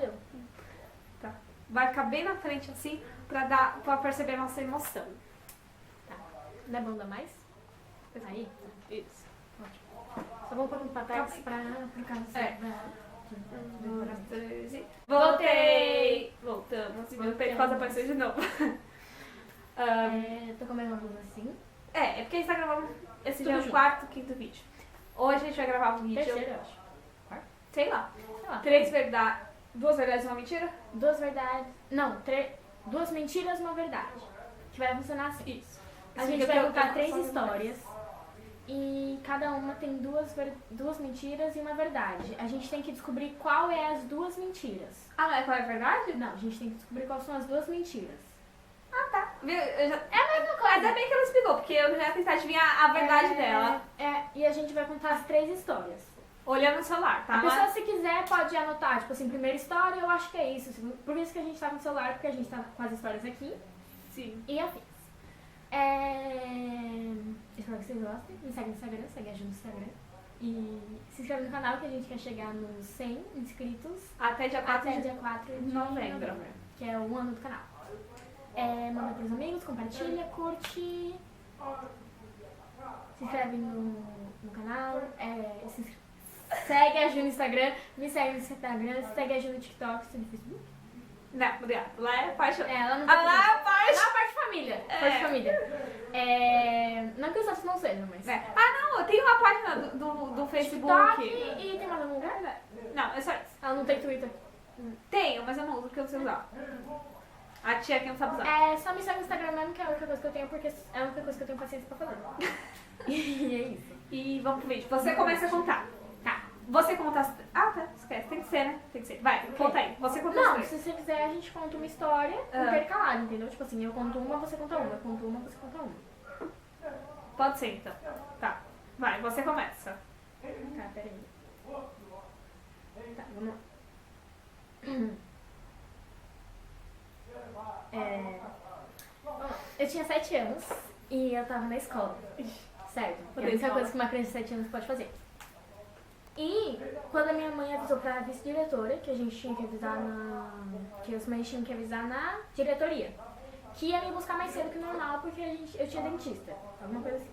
deu. Tá. Vai ficar bem na frente assim, pra perceber a nossa emoção. Tá. Não é bom dar mais? Aí? Isso. Só vou pôr um papéis por causa Voltei! Voltamos. E meu peito quase apareceu de novo. Tô com a mesma blusa assim. É porque a gente tá gravando. Esse já é o junto. quarto, quinto vídeo. Hoje a gente vai gravar um vídeo. Terceiro, eu acho. Sei lá. Sei lá. 3 verdades. 2 verdades e uma mentira? 2 verdades. Não, 2 mentiras e uma verdade. Que vai funcionar assim. Isso. A gente vai contar 3 histórias. E cada uma tem 2 mentiras e uma verdade. A gente tem que descobrir qual é as 2 mentiras. Ah, não é qual é a verdade? Não, a gente tem que descobrir quais são as 2 mentiras. Ah, tá. Viu? É a mesma coisa. Ainda bem que ela explicou, porque eu já ia tentar adivinhar a verdade dela. E a gente vai contar as 3 histórias. Olhando no celular, tá? A pessoa, se quiser, pode anotar, tipo assim, primeira história, eu acho que é isso. Por isso que a gente tá com o celular, porque a gente tá com as histórias aqui. Sim. E afins. Espero que vocês gostem. Me segue no Instagram, segue a Ju no Instagram. E se inscreve no canal, que a gente quer chegar nos 100 inscritos Até dia 4 até dia 4 de novembro, que é o ano do canal. Manda pros amigos, compartilha, curte. Se inscreve no canal. Segue a Ju no Instagram, me segue no Instagram, segue a Ju no TikTok, no Facebook. Não, obrigada. Lá é parte. Ela não Lá é a parte. Lá é a parte família. Parte família. Não que os outros não sejam, mas. Ah, não, eu tenho uma página do Facebook. TikTok e tem mais algum lugar? Não, é só isso. Ela não tem Twitter. Tenho, mas eu não uso porque eu não sei usar. A tia aqui não sabe usar. Só me segue no Instagram mesmo, que é a única coisa que eu tenho, porque é a única coisa que eu tenho paciência pra fazer. E é isso. E vamos pro vídeo. Você começa a contar. Tá. Você conta as... Ah, tá. Esquece. Tem que ser, né? Tem que ser. Vai, conta aí. Você conta as Não, 3. se você quiser, a gente conta uma história intercalada, entendeu? Tipo assim, eu conto uma, você conta uma. Eu conto uma, você conta uma. Pode ser, então. Tá. Vai, você começa. Tá, peraí. Tá, vamos lá. Eu tinha 7 anos e eu tava na escola. Certo? É a única coisa que uma criança de 7 anos pode fazer. E quando a minha mãe avisou pra vice-diretora, que a gente tinha que avisar que as mães tinham que avisar na diretoria, que ia me buscar mais cedo que o normal, porque eu tinha dentista. Alguma coisa assim.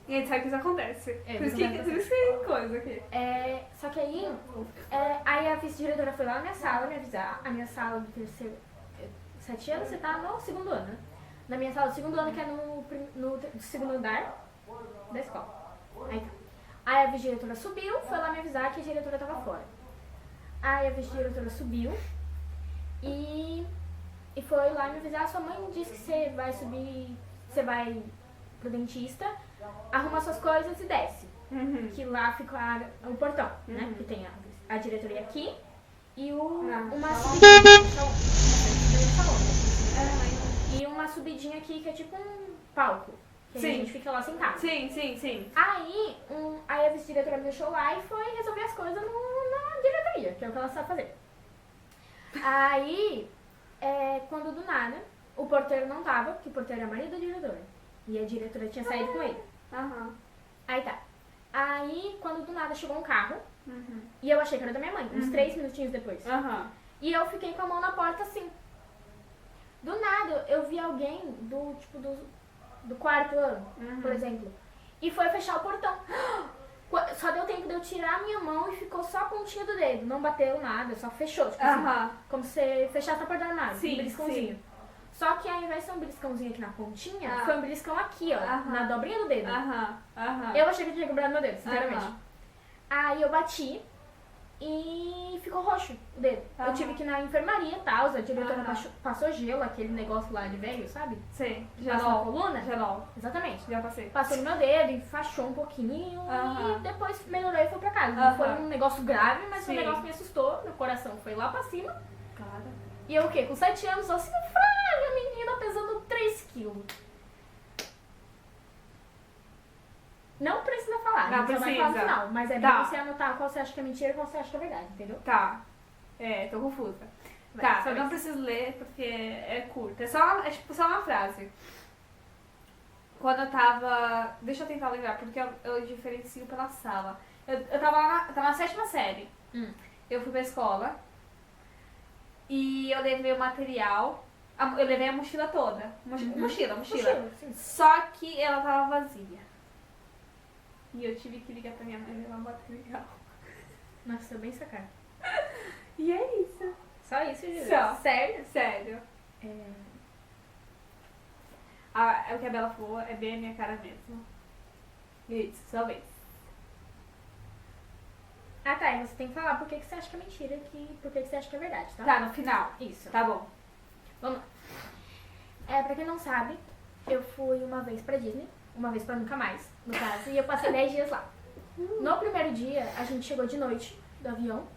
E a gente sabe que isso acontece. Por isso que tem coisa aqui. Só que aí a vice-diretora foi lá na minha sala me avisar. A minha sala do terceiro... 7 anos, você tá no segundo ano, né? Na minha sala do segundo ano, que é no segundo andar da escola. Aí a vice-diretora subiu, foi lá me avisar que a diretora tava fora. Aí a vice-diretora subiu e foi lá me avisar. Sua mãe disse que você vai subir, você vai pro dentista, arruma suas coisas e desce. Que lá fica o portão, né? Que tem a diretoria aqui e uma subidinha e uma subidinha aqui que é tipo um palco. Que a gente fica lá sentado. Sim. Aí a vice-diretora me deixou lá e foi resolver as coisas na diretoria, que é o que ela sabe fazer. Aí, quando do nada, o porteiro não tava, porque o porteiro é marido da diretora. E a diretora tinha saído com ele. Aí tá. Aí, quando do nada chegou um carro, e eu achei que era da minha mãe, uns 3 minutinhos depois. E eu fiquei com a mão na porta assim. Do nada, eu vi alguém do quarto ano, por exemplo, e foi fechar o portão. Só deu tempo de eu tirar a minha mão e ficou só a pontinha do dedo. Não bateu nada, só fechou. Tipo assim, como se você fechasse a porta do armário, um beliscãozinho. Só que ao invés de ser um beliscãozinho aqui na pontinha, foi um beliscão aqui, ó, na dobrinha do dedo. Eu achei que eu tinha quebrado meu dedo, sinceramente. Aí eu bati e ficou roxo o dedo. Eu tive que ir na enfermaria e tal, a diretora passou gelo, aquele negócio lá de velho, sabe? Sim, Passou na coluna. Gelol. Exatamente. Já passei. Passou no meu dedo, enfaixou um pouquinho e depois melhorou e foi pra casa. Não foi um negócio grave, mas foi um negócio que me assustou, meu coração foi lá pra cima. Cara. E eu o quê? Com 7 anos, assim, frágil, menina, pesando 3 quilos. Não precisa falar, Não a gente só vai falar no precisa. final. Mas é pra você anotar qual você acha que é mentira e qual você acha que é verdade, entendeu? Tá. Tô confusa. Vai, Tá, eu não preciso ler porque é curto. É só uma frase. Quando eu tava... Deixa eu tentar lembrar, porque eu diferencio pela sala. Eu tava na 7ª série. Eu fui pra escola. E eu levei o material. Eu levei a mochila toda. Mochila. Sim. Só que ela tava vazia. E eu tive que ligar pra minha mãe levar o material. Nossa, bem sacado. E é isso. Só isso, Júlia? Só. Sério? Sério. O que a Bela falou é bem a minha cara mesmo. Isso, só vez. Ah, tá. E você tem que falar por que você acha que é mentira e por que você acha que é verdade, tá? Tá, no final. Isso. Tá bom. Vamos lá. Pra quem não sabe, eu fui uma vez pra Disney. Uma vez pra nunca mais, no caso. E eu passei 10 dias lá. No primeiro dia, a gente chegou de noite do avião.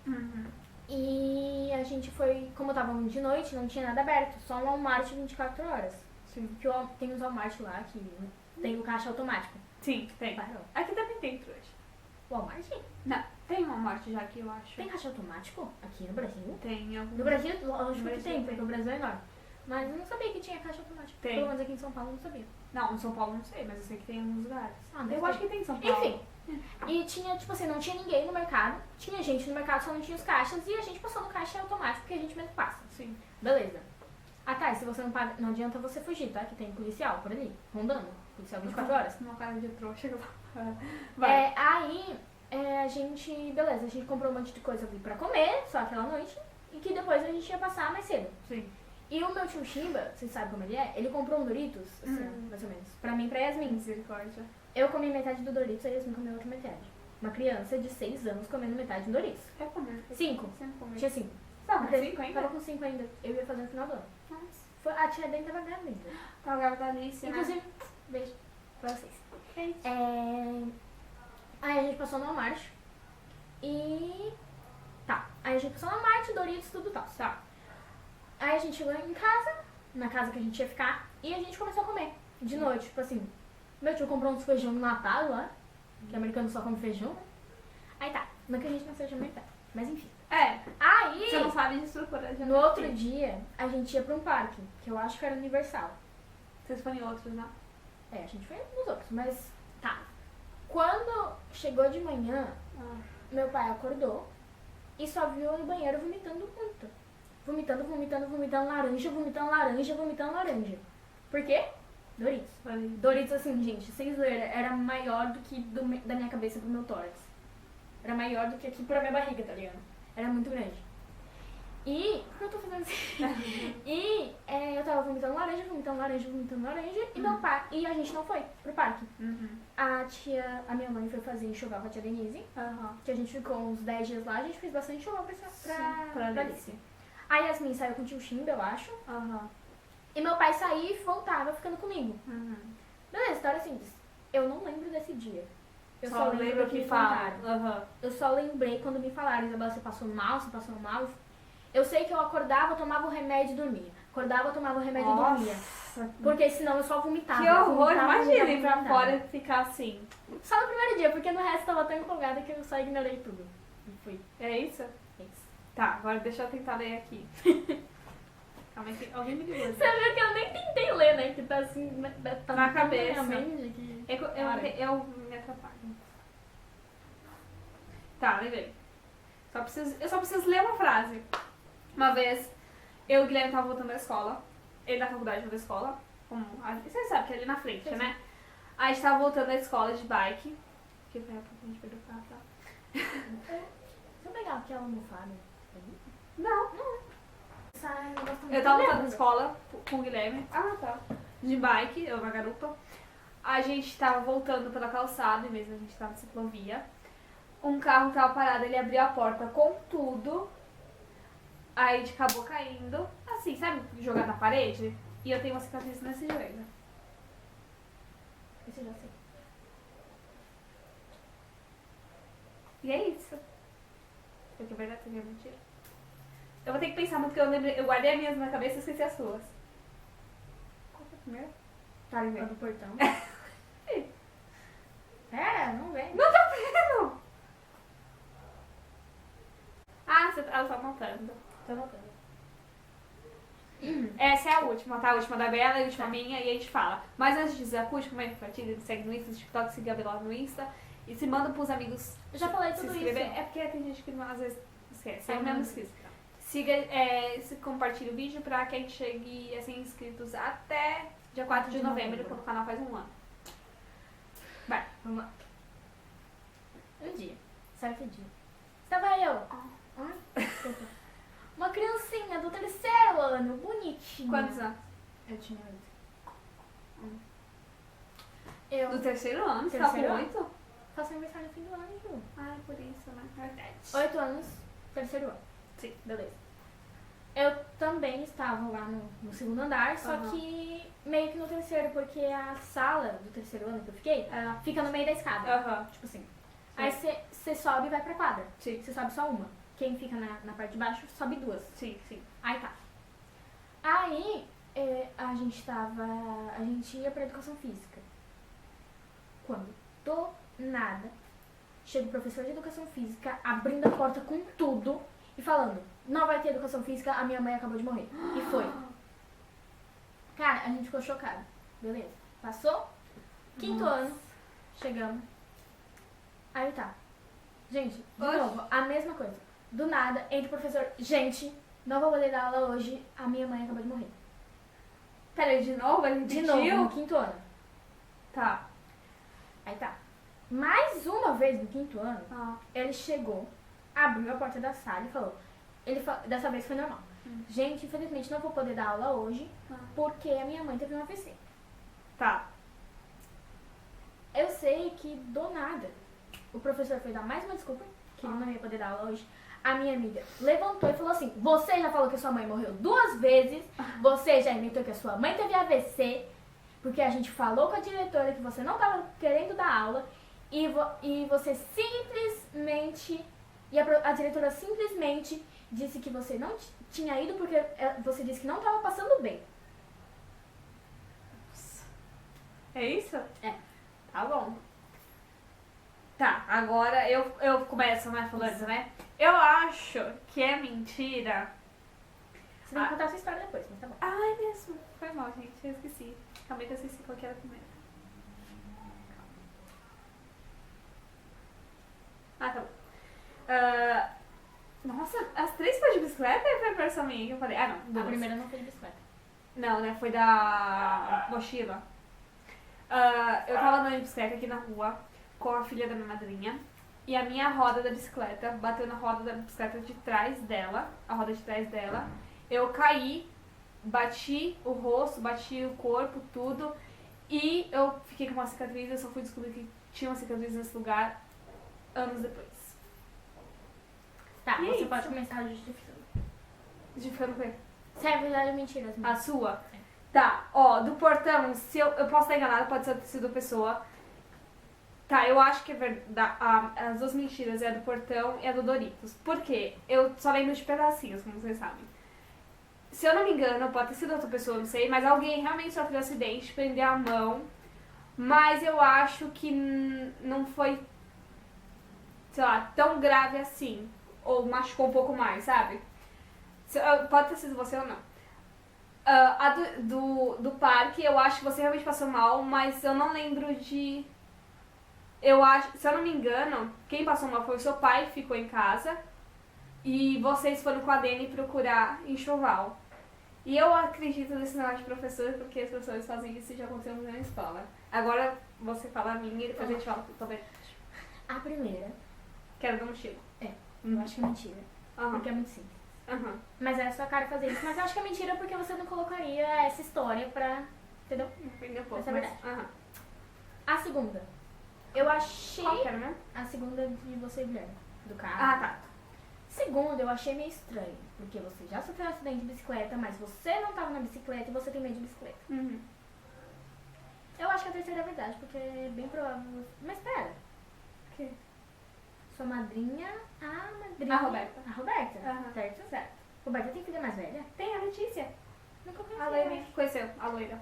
E a gente foi, como tava muito de noite, não tinha nada aberto. Só um Walmart 24 horas. Sim. Que tem uns Walmart lá que tem o caixa automático. Sim, tem. Parou. Aqui também tem trouxa. Walmart? Não, tem uma morte já aqui, eu acho. Tem caixa automático aqui no Brasil? Tem algum. No Brasil, lógico que Brasil tem, porque o Brasil é enorme. Mas eu não sabia que tinha caixa automática. Tem. Pelo menos aqui em São Paulo eu não sabia. Não, em São Paulo não sei, mas eu sei que tem em alguns lugares. Eu acho que tem em São Paulo. Enfim. E tinha, tipo assim, não tinha ninguém no mercado. Tinha gente no mercado, só não tinha os caixas. E a gente passou no caixa automático, que a gente mesmo passa. Sim. Beleza. Ah, tá. E se você não paga, não adianta você fugir, tá? Que tem policial por ali, rondando. Policial 24 horas. Uma cara de trouxa. Vai. Aí, a gente... Beleza, a gente comprou um monte de coisa ali pra comer, só aquela noite. E que depois a gente ia passar mais cedo. Sim. E o meu tio Shimba, vocês sabem como ele é? Ele comprou um Doritos, assim, mais ou menos. Pra mim e pra Yasmin. Misericórdia. Eu comi metade do Doritos e a Yasmin comeu outra metade. Uma criança de 6 anos comendo metade do Doritos. Quer comer? 5. Tinha 5. Tava com 5 ainda? Tava com 5 ainda. Eu ia fazer no final do ano. Nossa. A tia dele tava grávida ainda. Tava grávida da Alice, né? Inclusive, beijo pra vocês. É isso. Aí a gente passou no Walmart. E... Tá. Aí a gente passou no Walmart, Doritos, tudo tal. Tá. Aí a gente chegou em casa, na casa que a gente ia ficar, e a gente começou a comer. De noite, tipo assim. Meu tio comprou uns feijão enlatado lá, que americano só come feijão, né? Aí tá, não é que a gente não seja mercado, mas enfim. Aí, Você não sabe de estrutura de no outro dia, a gente ia pra um parque, que eu acho que era Universal. Vocês foram em outros, né? A gente foi nos outros, mas tá. Quando chegou de manhã, meu pai acordou e só viu no banheiro vomitando muito. Vomitando laranja. Por quê? Doritos. Doritos, assim, gente, sem zoeira, era maior do que da minha cabeça pro meu tórax. Era maior do que aqui pra minha barriga, tá ligado? Era muito grande. E... Por que eu tô fazendo assim? E eu tava vomitando laranja, e meu pai... E a gente não foi pro parque. A minha mãe foi fazer enxoval com a tia Denise. Que a gente ficou uns 10 dias lá, a gente fez bastante enxoval pra Alice. A Yasmin saiu com o tio Shimba, eu acho. E meu pai saía e voltava ficando comigo. Beleza, história simples. Eu não lembro desse dia. Eu só lembro que me contaram. Eu só lembrei quando me falaram, Isabela, você passou mal. Eu sei que eu acordava, tomava o remédio e dormia. Dormia. Porque senão eu só vomitava. Que horror, imagina ir pra vomitava. fora e ficar assim. Só no primeiro dia, porque no resto eu tava tão empolgada que eu só ignorei tudo. E fui. É isso? Tá, agora deixa eu tentar ler aqui. Calma aí, alguém me ligou. Você viu que eu nem tentei ler, né? Que tá assim, tá na cabeça. Que... Eu me atrapalho. Tá, lembrei. Eu só preciso ler uma frase. Uma vez, eu e o Guilherme tava voltando da escola. Ele da faculdade da escola. Você sabe que é ali na frente, né? Aí a gente tava voltando da escola de bike. Que foi a época que a gente perdeu o carro, tá? Deixa eu pegar aquela almofada. Não. Eu tava voltando da escola com o Guilherme. Tá. De bike, eu na garupa. A gente tava voltando pela calçada, em vez de a gente tava na ciclovia. Um carro tava parado, ele abriu a porta com tudo. Aí a gente acabou caindo. Assim, sabe? Jogar na parede. E eu tenho uma cicatriz nesse joelho. Isso eu já sei. E é isso. Porque é verdade, seria mentira. Eu vou ter que pensar muito, porque eu guardei as minhas na cabeça e esqueci as suas. Qual foi a primeira? Tá, lembrei. Do portão. Não vem. Não tô vendo! Ela tá anotando. Tô anotando. Essa é a última, tá? A última da Bela e a última minha, e a gente fala. Mas antes de dizer a última, como é que compartilha, segue no Insta, no TikTok, segue a Bela no Insta. E se manda pros amigos. Eu já falei se tudo inscrever. isso. É porque tem gente que às vezes esquece. Eu mesmo esqueço. Siga, compartilhe o vídeo pra que a gente chegue a 100 inscritos até dia 4 de novembro, quando o canal faz um ano. Vai, vamos lá. Um dia, certo dia, estava eu, uma criancinha do 3º ano, bonitinha. Quantos anos? Eu tinha 8. Do 3º ano? Você tá com 8? Faço aniversário no fim do ano, Ju. Ah, é por isso, né? Verdade. 8 anos, 3º ano. Sim. Beleza. Eu também estava lá no 2º andar, só que meio que no 3º, porque a sala do 3º ano que eu fiquei fica no meio da escada. Tipo assim. Sim. Aí você sobe e vai pra quadra. Sim. Você sobe só uma. Quem fica na parte de baixo sobe 2. Sim, sim. Aí tá. Aí a gente ia pra educação física. Quando do nada chega o professor de educação física abrindo a porta com tudo e falando: não vai ter educação física, a minha mãe acabou de morrer. E foi. Cara, a gente ficou chocado. Beleza. Passou. 5º ano. Chegamos. Aí tá. Gente, de novo, a mesma coisa. Do nada, entra o professor: gente, não vou poder dar aula hoje, a minha mãe acabou de morrer. Peraí, de novo? Ele de novo, no 5º ano. Tá. Aí tá. Mais uma vez no 5º ano, ele chegou, abriu a porta da sala e falou: dessa vez foi normal. Gente, infelizmente não vou poder dar aula hoje, porque a minha mãe teve um AVC. Tá. Eu sei que do nada o professor foi dar mais uma desculpa, que ele não ia poder dar aula hoje. A minha amiga levantou e falou assim: você já falou que a sua mãe morreu 2 vezes, você já inventou que a sua mãe teve AVC, porque a gente falou com a diretora que você não estava querendo dar aula, e você simplesmente, e a diretora simplesmente disse que você não tinha ido porque você disse que não estava passando bem. É isso? É. Tá bom. Tá, agora eu começo, né, falando, né? Eu acho que é mentira. Você vai contar a sua história depois, mas tá bom. Ah, é mesmo. Foi mal, gente. Eu esqueci. Acabei que eu esqueci qual que era a primeira. Ah, tá bom. Nossa, as 3 foi de bicicleta e foi a versão minha que eu falei? Ah, não. A primeira não foi de bicicleta. Não, né? Foi da mochila. Eu tava andando de bicicleta aqui na rua com a filha da minha madrinha. E a minha roda da bicicleta bateu na roda da bicicleta de trás dela. A roda de trás dela. Eu caí, bati o rosto, bati o corpo, tudo. E eu fiquei com uma cicatriz. Eu só fui descobrir que tinha uma cicatriz nesse lugar anos depois. Tá, e você pode começar justificando. Justificando o quê? Se é verdade ou mentira. A sua? É. Tá, ó, do portão, se eu posso estar enganada, pode ter sido pessoa. Tá, eu acho que é verdade. As 2 mentiras é a do portão e a do Doritos. Por quê? Eu só lembro de pedacinhos, como vocês sabem. Se eu não me engano, pode ter sido outra pessoa, não sei, mas alguém realmente sofreu um acidente, prendeu a mão. Mas eu acho que não foi, sei lá, tão grave assim. Ou machucou um pouco mais, sabe? Pode ter sido você ou não. A do parque, eu acho que você realmente passou mal, mas eu não lembro de... Eu acho, se eu não me engano, quem passou mal foi o seu pai, que ficou em casa. E vocês foram com a Dani procurar enxoval. E eu acredito nesse negócio de professor, porque os professores fazem isso e já aconteceu muito na escola. Agora você fala a minha e depois a gente fala também. A primeira. Que era da mochila. Eu acho que é mentira. Porque é muito simples. Mas é a sua cara fazer isso. Mas eu acho que é mentira porque você não colocaria essa história pra... Entendeu? Entendeu um pouco. Essa é verdade. A segunda. Eu achei... Qual que era, né? A segunda de você, Guilherme. Do carro. Ah, tá. Segunda, eu achei meio estranho. Porque você já sofreu um acidente de bicicleta, mas você não tava na bicicleta e você tem medo de bicicleta. Eu acho que a terceira é verdade, porque é bem provável... Mas pera. O quê? Sua madrinha... A madrinha... A Roberta. A Roberta? Certo? Certo. Roberta tem filha mais velha? Tem a Letícia. Nunca conheci. A loira. Conheceu, a loira.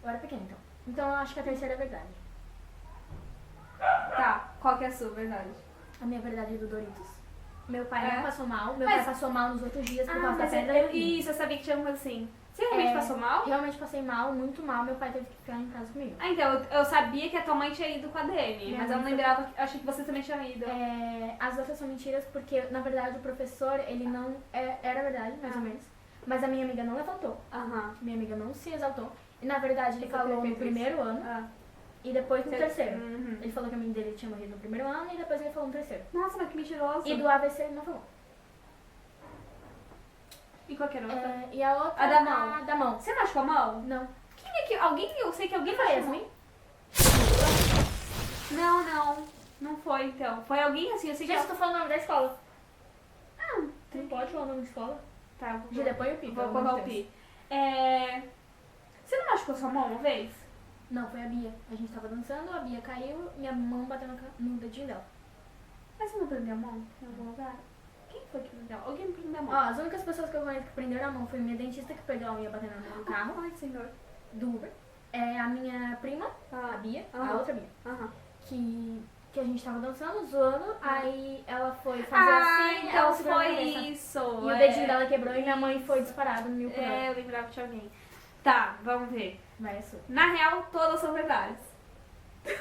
Eu era pequena, então. Então eu acho que a terceira é verdade. Tá, qual que é a sua verdade? A minha verdade é do Doritos. Meu pai não passou mal. Meu Mas- pai passou mal nos outros dias por causa da pedra. Isso, eu sabia que tinha uma coisa assim. Você realmente passou mal? Realmente passei mal, muito mal. Meu pai teve que ficar em casa comigo. Ah, então, eu sabia que a tua mãe tinha ido com a Dani, mas eu não lembrava, eu achei que você também tinha ido. As outras são mentiras porque, na verdade, o professor, ele não... Era verdade, mais ou menos. Mas a minha amiga não levantou. Minha amiga não se exaltou. E, na verdade, ele falou no primeiro ano e depois no terceiro. Ele falou que a mãe dele tinha morrido no primeiro ano e depois ele falou no terceiro. Nossa, mas que mentiroso. E do AVC ele não falou. E qual que era a outra? E a outra... A da mão. Da mão. Você machucou a mão? Não. Quem é que... Alguém... Eu sei que alguém Foi machucou. Yasmin? Não. Não foi, então. Foi alguém assim, eu sei que... Gente, eu tô falando o nome da escola. Você não pode falar o nome da escola? Tá, Gília, põe o pi. vou colocar o pi. Você não machucou sua mão uma vez? Não, foi a Bia. A gente tava dançando, a Bia caiu, minha mão bateu no dedinho dela. Mas você não prendeu a mão em algum lugar? Quem foi que prendeu? Alguém me prendeu a mão. As únicas pessoas que eu conheço que prenderam a mão foi minha dentista que perdeu a unha batendo na mão do carro. Ai, senhor. Do Uber. A minha prima, a Bia, a outra Bia. Que a gente tava dançando, zoando, aí ela foi fazer assim, então ela segurou foi na cabeça. isso. E o dedinho dela quebrou e minha mãe foi disparada no meu corpo. Eu lembrava que tinha alguém. Tá, vamos ver. Vai, é sua. Na real, todas são verdades.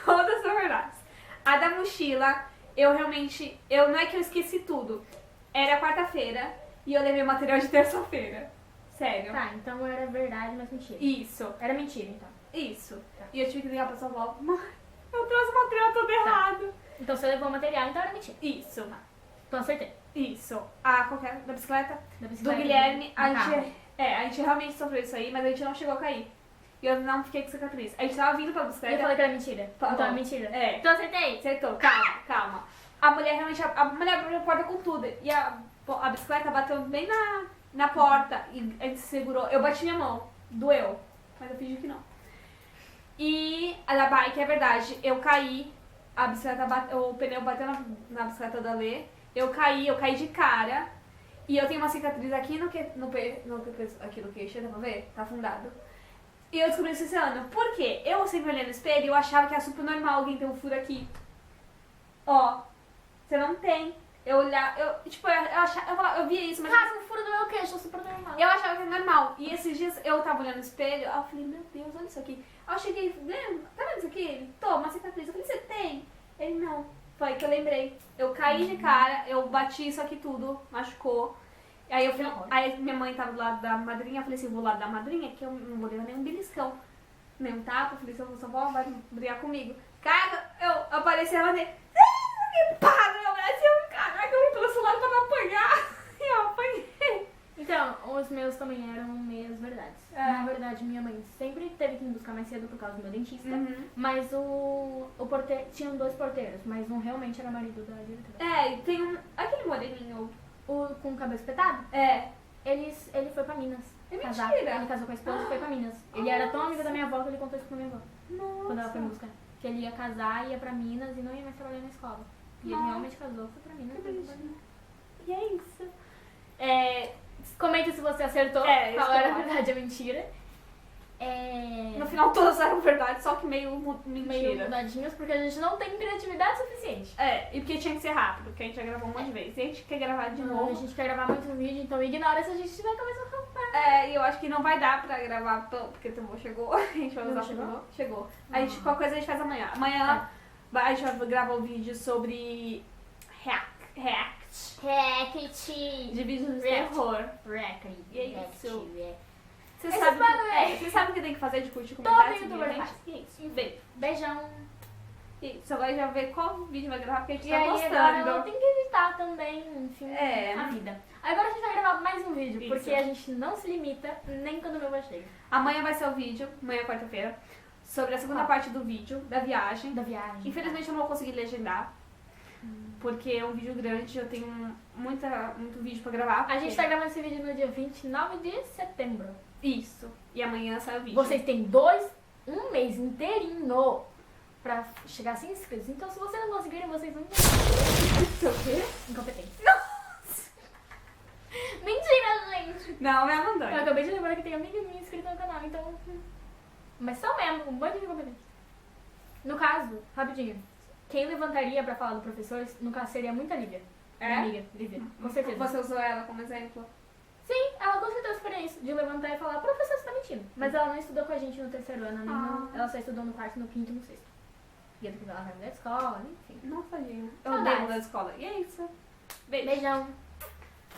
Todas são verdades. A da mochila, eu realmente... não é que eu esqueci tudo. Era quarta-feira e eu levei material de terça-feira. Sério. Tá, então era verdade, mas mentira. Isso. Era mentira, então. Isso. Tá. E eu tive que ligar pra sua avó. Mãe, eu trouxe o material todo errado. Então você levou o material, então era mentira. Isso. Então acertei. Isso. Qualquer da bicicleta? Da Do bicicleta, Guilherme, do a carro. gente realmente sofreu isso aí, mas a gente não chegou a cair. E eu não fiquei com cicatriz. A gente tava vindo pela E eu bicicleta. falei que era mentira. Falou. Então é mentira. É. Então acertei. Acertou. Calma. A mulher realmente, a mulher abriu a porta com tudo. E a bicicleta bateu bem na porta. E a gente segurou. Eu bati minha mão. Doeu. Mas eu fingi que não. E a da bike é verdade. Eu caí. A bicicleta o pneu bateu na bicicleta da Lê. Eu caí de cara. E eu tenho uma cicatriz aqui aqui no queixo, dá pra ver? Tá afundado. E eu descobri isso esse ano. Por quê? Eu sempre olhei no espelho e eu achava que era super normal alguém ter um furo aqui. Ó, você não tem. Eu via isso, mas... Cara, um furo do meu queixo, super normal. Eu achava que era normal. E esses dias eu tava olhando no espelho, eu falei, meu Deus, olha isso aqui. Aí eu cheguei, tá vendo isso aqui? Ele, uma cicatriz. Eu falei, você tem? Ele, não. Foi que eu lembrei. Eu caí de cara, eu bati isso aqui tudo, machucou. Aí eu fui, aí minha mãe tava do lado da madrinha, eu falei assim, vou do lado da madrinha, que eu não vou levar nenhum beliscão. Nem um tapa, eu falei, sua avó vai brigar comigo. Cara, eu apareci ela assim, para, meu Brasil, caraca, eu vim pelo celular pra não apanhar. E eu apanhei. Então, os meus também eram meias verdades. Na verdade, minha mãe sempre teve que me buscar mais cedo por causa do meu dentista. Mas o porteiro, tinham 2 porteiros, mas um realmente era marido da diretora. E tem aquele moreninho. Com o cabelo espetado? Ele foi pra Minas. É casar. mentira. Ele casou com a esposa e foi pra Minas. Ele era tão amigo da minha avó que ele contou isso pra minha avó. Nossa. Quando ela foi me buscar. Que ele ia casar, ia pra Minas e não ia mais trabalhar na escola. E ele realmente casou, foi pra Minas. Que bonitinho. E é isso. Comenta se você acertou. Qual era a verdade ou mentira. No final todas eram verdade, só que meio mentira. Meio mudadinhas, porque a gente não tem criatividade suficiente. E porque tinha que ser rápido, porque a gente já gravou um monte de vezes. E a gente quer gravar de A novo. gente quer gravar muito vídeo, então ignora se a gente tiver cabeça ocupada. E eu acho que não vai dar pra gravar, porque o teu avô chegou. A gente vai usar o teu avô. Chegou. Qualquer coisa a gente faz amanhã. Amanhã a gente vai gravar um vídeo sobre react de vídeos de terror. E é isso. Você sabe o que tem que fazer de curtir comentário? Todo youtuber faz. E é isso. Beijo. Beijão. Isso, agora a gente vai ver qual vídeo vai gravar, porque a gente E tá aí gostando. agora ela tem que editar também, enfim, É. a vida. Agora a gente vai gravar mais um vídeo, Isso. porque a gente não se limita nem quando o meu chega. Amanhã vai ser o vídeo, amanhã é quarta-feira, sobre a segunda parte do vídeo, da viagem. Da viagem. Infelizmente eu não vou conseguir legendar, porque é um vídeo grande, eu tenho muito vídeo pra gravar. A gente tá gravando esse vídeo no dia 29 de setembro. Isso. E amanhã sai o vídeo. Vocês têm um mês inteirinho pra chegar a 100 inscritos. Então se vocês não conseguirem, vocês não Isso o quê? incompetentes. Nossa! Mentira, gente! Não, é a Eu Mandani. acabei de lembrar que tem amiga minha inscrita no canal, então... Mas são mesmo, um monte de incompetentes. No caso, rapidinho, quem levantaria pra falar do professor, no caso, seria muito a Lívia. Minha amiga, Lívia, com certeza. Você usou ela como exemplo? Sim, ela com certeza faria isso, de levantar e falar, professor, mentindo. Mas ela não estudou com a gente no terceiro ano, ela só estudou no quarto, no quinto e no sexto. E depois ela vai mudar de escola, enfim. Nossa, gente. Eu Saudades. odeio mudar de escola. E é isso. Beijão.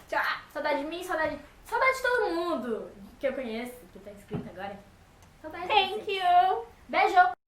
Tchau. Saudade de mim, saudade de todo mundo que eu conheço, que tá inscrito agora. Saudade de Thank você. you. Beijo.